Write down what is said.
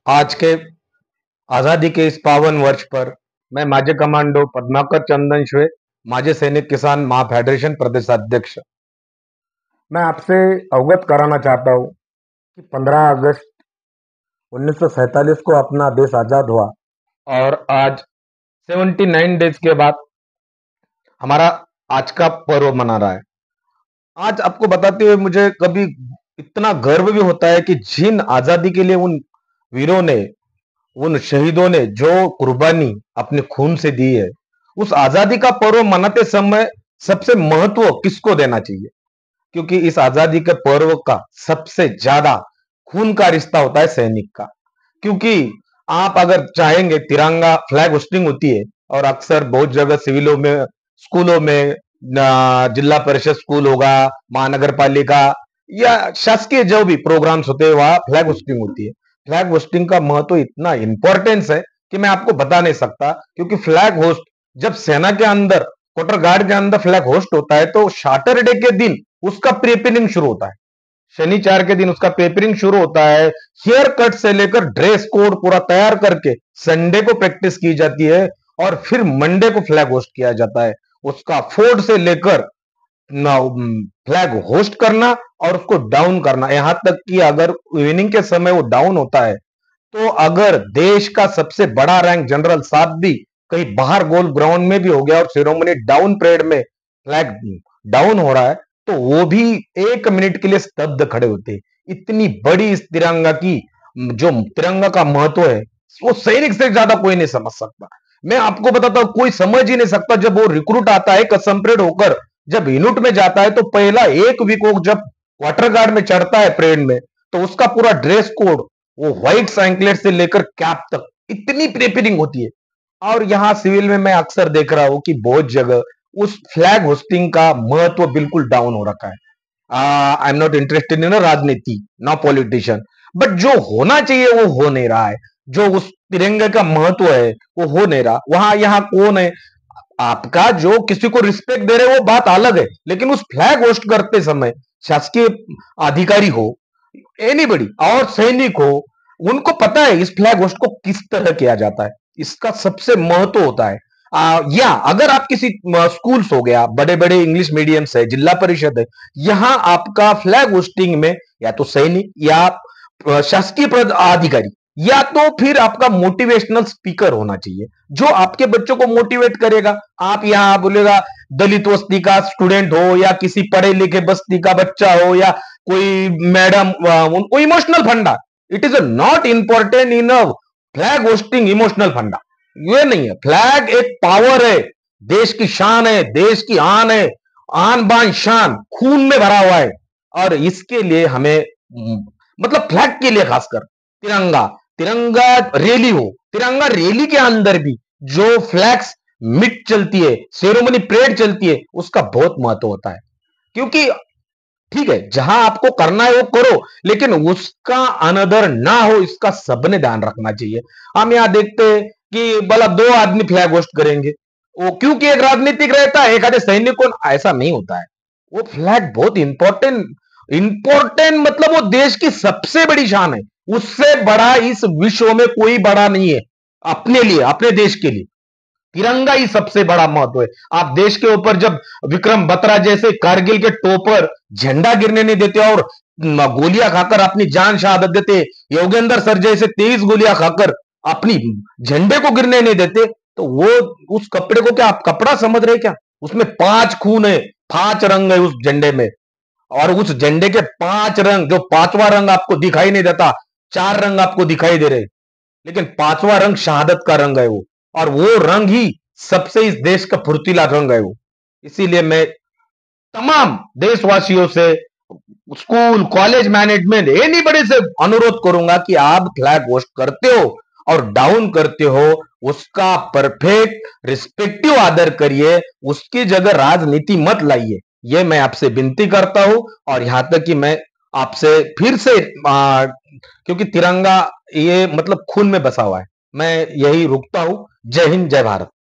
आज के आजादी के इस पावन वर्ष पर मैं माजी कमांडो पद्माकर चंदन श्वे, माजी सैनिक किसान महाफेडरेशन प्रदेशाध्यक्ष, मैं आपसे अवगत कराना चाहता हूँ कि 15 अगस्त 1947 को अपना देश आजाद हुआ और आज 79 डेज के बाद हमारा आज का पर्व मना रहा है। आज आपको बताते हुए मुझे कभी इतना गर्व भी होता है कि जिन आजादी के लिए उन वीरों ने, उन शहीदों ने जो कुर्बानी अपने खून से दी है, उस आजादी का पर्व मनाते समय सबसे महत्व किसको देना चाहिए? क्योंकि इस आजादी के पर्व का सबसे ज्यादा खून का रिश्ता होता है सैनिक का। क्योंकि आप अगर चाहेंगे, तिरंगा फ्लैग होस्टिंग होती है और अक्सर बहुत जगह सिविलों में, स्कूलों में, जिला परिषद स्कूल होगा, महानगर पालिका या शासकीय जो भी प्रोग्राम्स होते हैं वहां फ्लैग होस्टिंग होती है। फ्लैग होस्टिंग का महत्व इतना इंपॉर्टेंस है कि मैं आपको बता नहीं सकता। क्योंकि फ्लैग होस्ट जब सेना के अंदर, क्वार्टर गार्ड के अंदर फ्लैग होस्ट होता है तो सैटरडे के दिन उसका प्रिपरेशन शुरू होता है। शनिवार के दिन उसका पेपरिंग शुरू होता है। हेयर कट से लेकर ड्रेस कोड पूरा तैयार करके संडे को प्रैक्टिस की जाती है और फिर मंडे को फ्लैग होस्ट किया जाता है। उसका फोर्ड से लेकर फ्लैग होस्ट करना और उसको डाउन करना, यहां तक कि अगर इवनिंग के समय वो डाउन होता है तो अगर देश का सबसे बड़ा रैंक जनरल साहब भी कहीं बाहर गोल ग्राउंड में भी हो गया और सेरेमनी डाउन परेड में फ्लैग डाउन हो रहा है तो वो भी 1 मिनट के लिए स्तब्ध खड़े होते हैं। इतनी बड़ी इस तिरंगा की, जो तिरंगा का महत्व है, वो सैनिक से ज्यादा कोई नहीं समझ सकता। मैं आपको बताता हूं, कोई समझ ही नहीं सकता। जब वो रिक्रूट आता है कसम परेड होकर, जब यूनिट में जाता है तो पहला एक वीक वो जब क्वार्टर गार्ड में चढ़ता है परेड में तो उसका पूरा ड्रेस कोड, वो व्हाइट सैंकलेट से लेकर कैप तक इतनी प्रिपेयरिंग होती है। और यहां सिविल में मैं अक्सर देख रहा हूं कि बहुत जगह उस फ्लैग होस्टिंग का महत्व बिल्कुल डाउन हो रखा है। I am not interested in राजनीति, नो पॉलिटिशियन, बट जो होना चाहिए वो हो नहीं रहा है। जो उस तिरंगे का महत्व है वो हो नहीं रहा। वहां यहाँ कौन है आपका जो किसी को रिस्पेक्ट दे रहे, वो बात अलग है, लेकिन उस फ्लैग होस्ट करते समय शासकीय अधिकारी हो, एनीबडी और सैनिक हो, उनको पता है इस फ्लैग होस्ट को किस तरह किया जाता है। इसका सबसे महत्व होता है। या अगर आप किसी स्कूल्स हो गया, बड़े बड़े इंग्लिश मीडियम्स है, जिला परिषद है, यहां आपका फ्लैग होस्टिंग में या तो सैनिक या शासकीय अधिकारी या तो फिर आपका मोटिवेशनल स्पीकर होना चाहिए जो आपके बच्चों को मोटिवेट करेगा। आप यहां बोलेगा दलित बस्ती का स्टूडेंट हो या किसी पढ़े लिखे बस्ती का बच्चा हो या कोई मैडम, उनको इमोशनल फंडा, it is not important in a flag hosting emotional फंडा। ये नहीं है। फ्लैग एक पावर है, देश की शान है, देश की आन है, आन बान शान खून में भरा हुआ है। और इसके लिए हमें मतलब फ्लैग के लिए खासकर तिरंगा, तिरंगा रैली हो, तिरंगा रैली के अंदर भी जो फ्लैग्स मिट चलती है, सेरेमनी परेड चलती है, उसका बहुत महत्व होता है। क्योंकि ठीक है, जहां आपको करना है वो करो, लेकिन उसका अनदर ना हो, इसका सबने ध्यान रखना चाहिए। हम यहां देखते हैं कि भला 2 आदमी फ्लैग होस्ट करेंगे, वो क्योंकि एक राजनीतिक रहता है, एक आधे सैनिक को, ऐसा नहीं होता है। वो फ्लैग बहुत इंपॉर्टेंट, इंपॉर्टेंट मतलब वो देश की सबसे बड़ी शान है। उससे बड़ा इस विश्व में कोई बड़ा नहीं है अपने लिए, अपने देश के लिए। तिरंगा ही सबसे बड़ा महत्व है। आप देश के ऊपर जब विक्रम बत्रा जैसे कारगिल के टॉपर झंडा गिरने नहीं देते और गोलियां खाकर अपनी जान शहादत देते, योगेंद्र सर जैसे 23 गोलियां खाकर अपनी झंडे को गिरने नहीं देते, तो वो उस कपड़े को क्या आप कपड़ा समझ रहे क्या? उसमें 5 खून है, 5 रंग है उस झंडे में। और उस झंडे के 5 रंग, जो 5वां रंग आपको दिखाई नहीं देता, 4 रंग आपको दिखाई दे रहे, लेकिन 5वां रंग शहादत का रंग है वो। और वो रंग ही सबसे इस देश का फुर्तीला रंग है वो। इसीलिए मैं तमाम देशवासियों से, स्कूल कॉलेज मैनेजमेंट, एनीबडी से अनुरोध करूंगा कि आप फ्लैग होस्ट करते हो और डाउन करते हो, उसका परफेक्ट रिस्पेक्टिव आदर करिए, उसकी जगह राजनीति मत लाइए। ये मैं आपसे विनती करता हूं। और यहां तक कि मैं आपसे फिर से क्योंकि तिरंगा ये मतलब खून में बसा हुआ है, मैं यही रुकता हूं। जय हिंद, जय भारत।